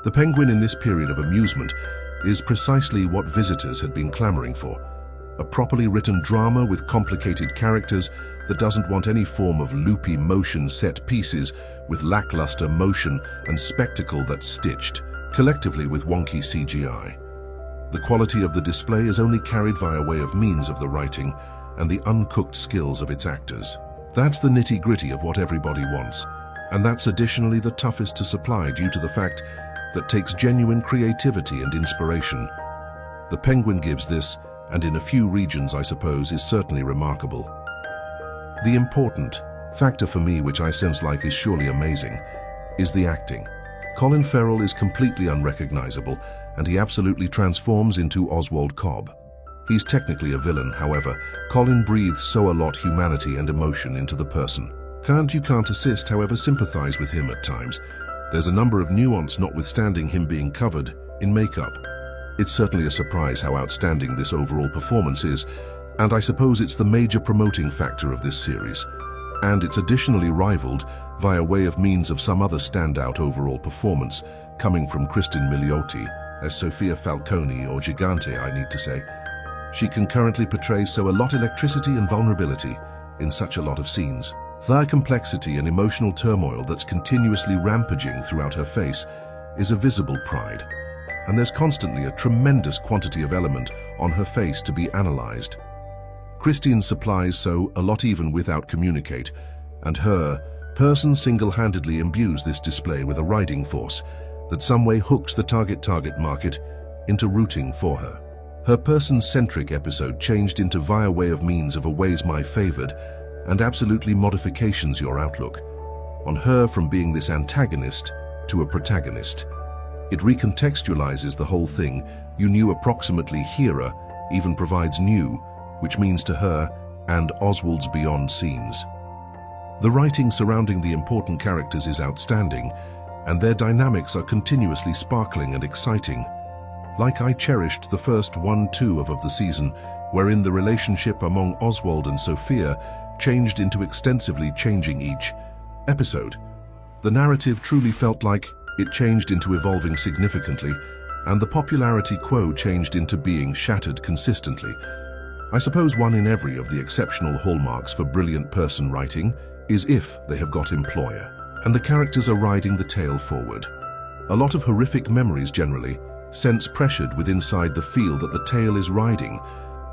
The Penguin in this period of amusement is precisely what visitors had been clamoring for. A properly written drama with complicated characters that doesn't want any form of loopy motion set pieces with lackluster motion and spectacle that's stitched, collectively with wonky CGI. The quality of the display is only carried via way of means of the writing and the uncooked skills of its actors. That's the nitty-gritty of what everybody wants, and that's additionally the toughest to supply due to the fact that takes genuine creativity and inspiration. The Penguin gives this, and in a few regions, I suppose, is certainly remarkable. The important factor for me, which I sense like is surely amazing, is the acting. Colin Farrell is completely unrecognizable, and he absolutely transforms into Oswald Cobb. He's technically a villain, however, Colin breathes so a lot humanity and emotion into the person. You can't assist, however, sympathize with him at times. There's a number of nuance notwithstanding him being covered in makeup. It's certainly a surprise how outstanding this overall performance is, and I suppose it's the major promoting factor of this series. And it's additionally rivaled via way of means of some other standout overall performance coming from Cristin Milioti as Sofia Falcone, or Gigante, I need to say. She concurrently portrays so a lot electricity and vulnerability in such a lot of scenes. The complexity and emotional turmoil that's continuously rampaging throughout her face is a visible pride, and there's constantly a tremendous quantity of element on her face to be analyzed. Cristin supplies so a lot even without communicate, and her person single-handedly imbues this display with a riding force that some way hooks the target market into rooting for her. Her person-centric episode changed into via way of means of a ways my favored and absolutely modifications your outlook on her from being this antagonist to a protagonist. It recontextualizes the whole thing. You knew approximately Hera even provides new, which means to her and Oswald's beyond scenes. The writing surrounding the important characters is outstanding, and their dynamics are continuously sparkling and exciting. Like I cherished the first 1-2 of the season, wherein the relationship among Oswald and Sophia changed into extensively changing each episode. The narrative truly felt like it changed into evolving significantly, and the popularity quo changed into being shattered consistently. I suppose one in every of the exceptional hallmarks for brilliant person writing is if they have got employer, and the characters are riding the tale forward. A lot of horrific memories generally sense pressured with inside the feel that the tale is riding,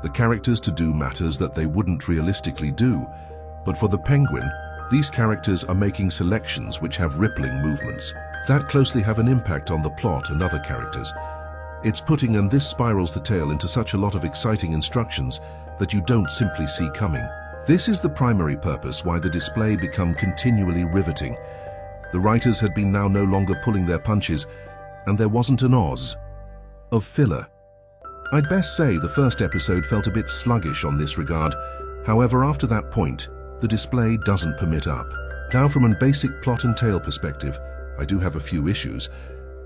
the characters to do matters that they wouldn't realistically do, but for the Penguin, these characters are making selections which have rippling movements that closely have an impact on the plot and other characters. It's putting, and this spirals the tale into such a lot of exciting instructions that you don't simply see coming. This is the primary purpose why the display become continually riveting. The writers had been now no longer pulling their punches, and there wasn't an Oz of filler. I'd best say the first episode felt a bit sluggish on this regard. However, after that point, the display doesn't permit up. Now, from a basic plot and tale perspective, I do have a few issues.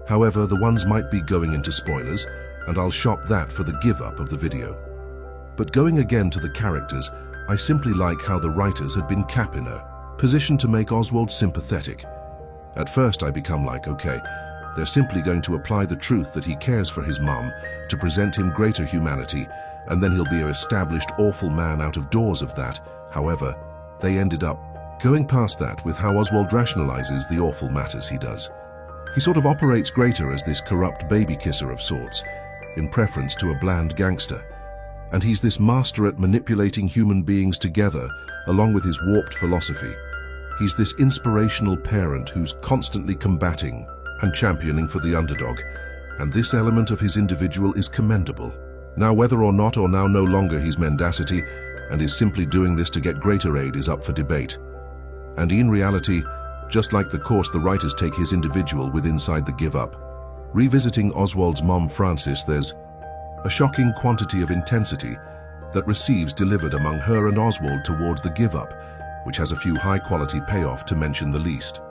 However, the ones might be going into spoilers, and I'll shop that for the give-up of the video. But going again to the characters, I simply like how the writers had been capping her, positioned to make Oswald sympathetic. At first I become like, okay, they're simply going to apply the truth that he cares for his mum to present him greater humanity, and then he'll be an established awful man out of doors of that. However, they ended up going past that with how Oswald rationalizes the awful matters he does. He sort of operates greater as this corrupt baby kisser of sorts, in preference to a bland gangster. And he's this master at manipulating human beings together, along with his warped philosophy. He's this inspirational parent who's constantly combating and championing for the underdog, and this element of his individual is commendable. Now, whether or not or now no longer he's mendacity and is simply doing this to get greater aid is up for debate. And in reality, just like the course the writers take his individual with inside the give up, revisiting Oswald's mom Frances, there's a shocking quantity of intensity that receives delivered among her and Oswald towards the give up, which has a few high-quality payoff to mention the least,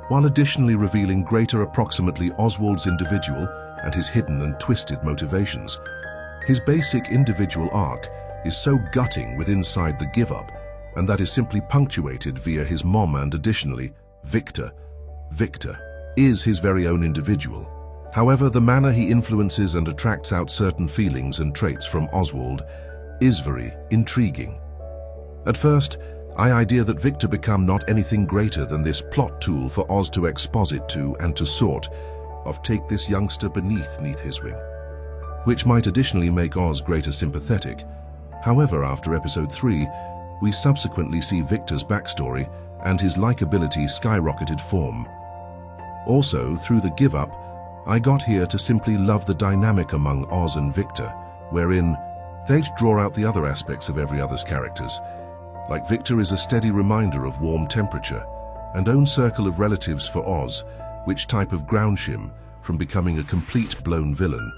while additionally revealing greater approximately Oswald's individual and his hidden and twisted motivations. His basic individual arc is so gutting with inside the give up, and that is simply punctuated via his mom and additionally Victor. is his very own individual. However, the manner he influences and attracts out certain feelings and traits from Oswald is very intriguing. At first, I idea that Victor become not anything greater than this plot tool for Oz to exposit to and to sort of take this youngster beneath his wing, which might additionally make Oz greater sympathetic. However, after episode 3, we subsequently see Victor's backstory and his likability skyrocketed form. Also, through the Give Up, I got here to simply love the dynamic among Oz and Victor, wherein they draw out the other aspects of every other's characters. Like Victor is a steady reminder of warm temperature and own circle of relatives for Oz, which type of grounds him from becoming a complete blown villain,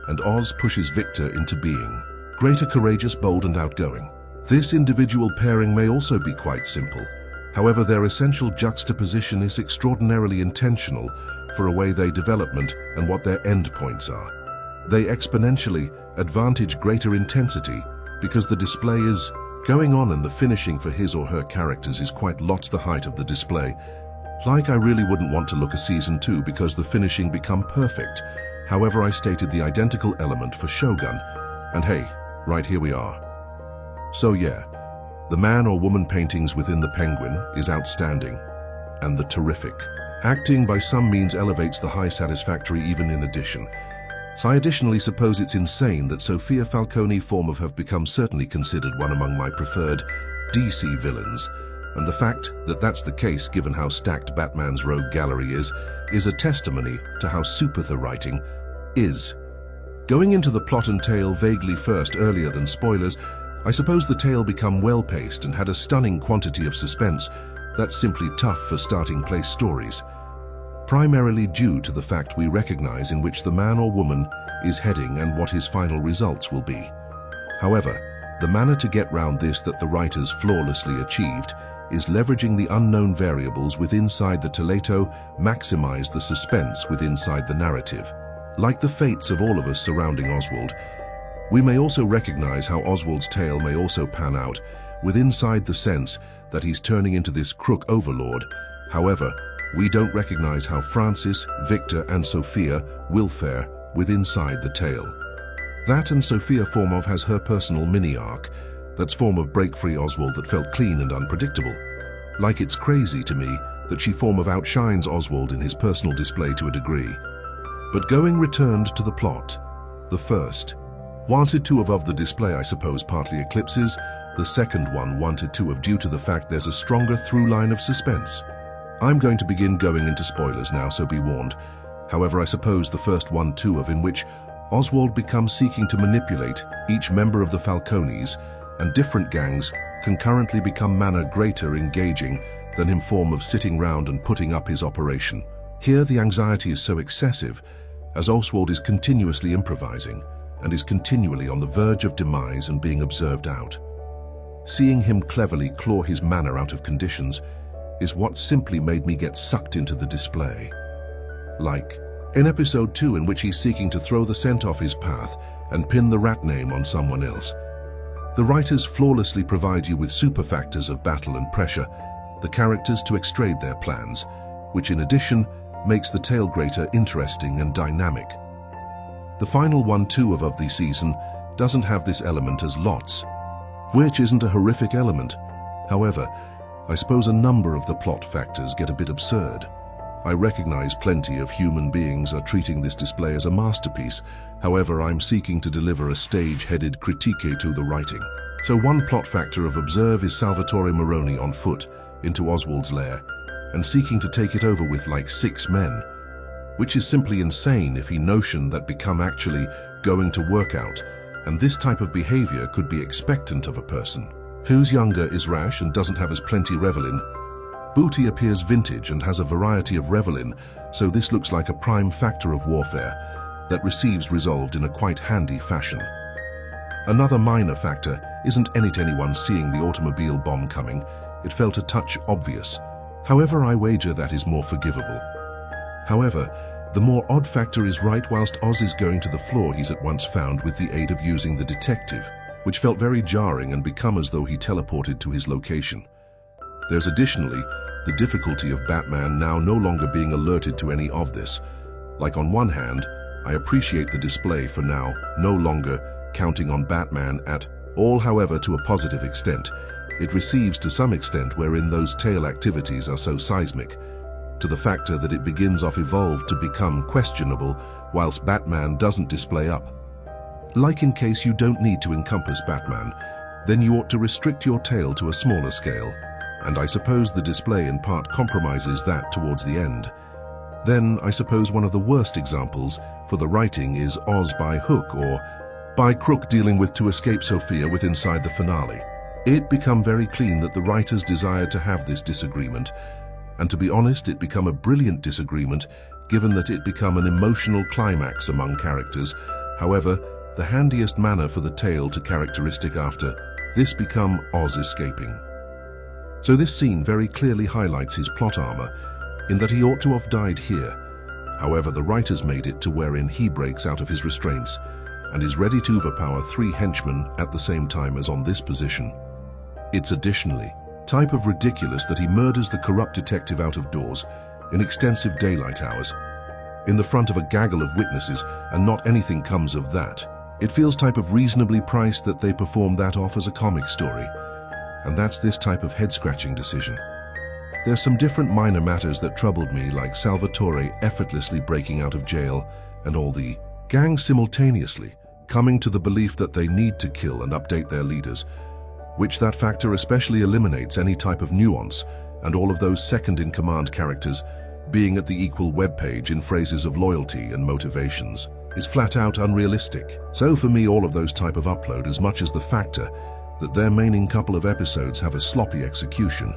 and Oz pushes Victor into being greater, courageous, bold and outgoing. This individual pairing may also be quite simple. However, their essential juxtaposition is extraordinarily intentional for a way they development and what their endpoints are. They exponentially advantage greater intensity because the display is going on and the finishing for his or her characters is quite lots the height of the display. Like I really wouldn't want to look a season 2 because the finishing become perfect. However, I stated the identical element for Shogun, and hey, right here we are. So yeah, the man or woman paintings within the Penguin is outstanding, and the terrific acting by some means elevates the high satisfactory even in addition. So I additionally suppose it's insane that Sophia Falcone form of have become certainly considered one among my preferred DC villains, and the fact that that's the case given how stacked Batman's rogue gallery is a testimony to how super the writing is. Going into the plot and tale vaguely first earlier than spoilers, I suppose the tale become well-paced and had a stunning quantity of suspense that's simply tough for starting place stories, primarily due to the fact we recognize in which the man or woman is heading and what his final results will be. However, the manner to get round this that the writers flawlessly achieved is leveraging the unknown variables within inside the Teleto maximize the suspense within inside the narrative. Like the fates of all of us surrounding Oswald, we may also recognize how Oswald's tale may also pan out within inside the sense that he's turning into this crook overlord. However, we don't recognize how Francis, Victor and Sophia will fare within inside the tale. That and Sophia Formov has her personal mini-arc that's form of break-free Oswald that felt clean and unpredictable. Like it's crazy to me that she form of outshines Oswald in his personal display to a degree. But going returned to the plot, the first wanted to of the display I suppose partly eclipses, the second one wanted to of due to the fact there's a stronger through line of suspense. I'm going to begin going into spoilers now, so be warned. However, I suppose the first one too of in which Oswald becomes seeking to manipulate each member of the Falcones and different gangs concurrently become manner greater engaging than him form of sitting round and putting up his operation. Here the anxiety is so excessive as Oswald is continuously improvising and is continually on the verge of demise and being observed out. Seeing him cleverly claw his manner out of conditions is what simply made me get sucked into the display. Like in episode 2 in which he's seeking to throw the scent off his path and pin the rat name on someone else. The writers flawlessly provide you with super factors of battle and pressure, the characters to extrade their plans, which in addition makes the tale greater interesting and dynamic. The final one too of the season doesn't have this element as lots, which isn't a horrific element. However, I suppose a number of the plot factors get a bit absurd. I recognize plenty of human beings are treating this display as a masterpiece. However, I'm seeking to deliver a stage-headed critique to the writing. So one plot factor of observe is Salvatore Moroni on foot into Oswald's lair and seeking to take it over with like 6 men, which is simply insane if he notion that become actually going to work out, and this type of behavior could be expectant of a person who's younger, is rash and doesn't have as plenty revelin. Booty appears vintage and has a variety of revelin, so this looks like a prime factor of warfare that receives resolved in a quite handy fashion. Another minor factor isn't anyone seeing the automobile bomb coming. It felt a touch obvious. However, I wager that is more forgivable. However, the more odd factor is right whilst Oz is going to the floor he's at once found with the aid of using the detective, which felt very jarring and become as though he teleported to his location. There's additionally the difficulty of Batman now no longer being alerted to any of this. Like, on one hand, I appreciate the display for now no longer counting on Batman at all. However, to a positive extent, it receives to some extent wherein those tail activities are so seismic, to the factor that it begins off evolved to become questionable whilst Batman doesn't display up. Like, in case you don't need to encompass Batman, then you ought to restrict your tail to a smaller scale, and I suppose the display in part compromises that towards the end. Then I suppose one of the worst examples for the writing is Oz by hook or by crook dealing with To Escape Sophia with inside the finale. It become very clean that the writers desired to have this disagreement, and to be honest, it become a brilliant disagreement given that it become an emotional climax among characters. However, the handiest manner for the tale to characteristic after this become Oz escaping. So this scene very clearly highlights his plot armor in that he ought to have died here. However, the writers made it to wherein he breaks out of his restraints and is ready to overpower 3 henchmen at the same time as on this position. It's additionally type of ridiculous that he murders the corrupt detective out of doors in extensive daylight hours in the front of a gaggle of witnesses, and not anything comes of that. It feels type of reasonably priced that they perform that off as a comic story, and that's this type of head-scratching decision. There's some different minor matters that troubled me, like Salvatore effortlessly breaking out of jail and all the gang simultaneously coming to the belief that they need to kill and update their leaders, which that factor especially eliminates any type of nuance, and all of those second-in-command characters being at the equal webpage in phrases of loyalty and motivations is flat out unrealistic. So for me, all of those type of upload as much as the factor that their remaining couple of episodes have a sloppy execution.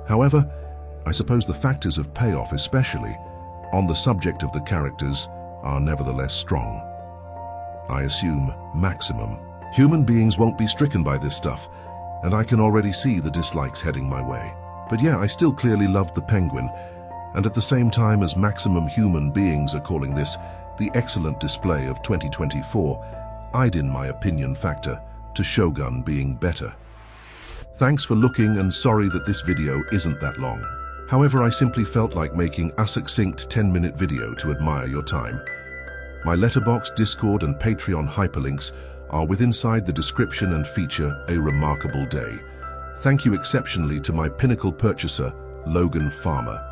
However, I suppose the factors of payoff, especially on the subject of the characters, are nevertheless strong. I assume maximum. Human beings won't be stricken by this stuff, and I can already see the dislikes heading my way. But yeah, I still clearly loved the Penguin, and at the same time as maximum human beings are calling this the excellent display of 2024, I'd, in my opinion, factor to Shogun being better. Thanks for looking, and sorry that this video isn't that long. However, I simply felt like making a succinct 10-minute video to admire your time. My Letterboxd, Discord and Patreon hyperlinks are inside the description and feature a remarkable day. Thank you exceptionally to my pinnacle purchaser, Logan Farmer.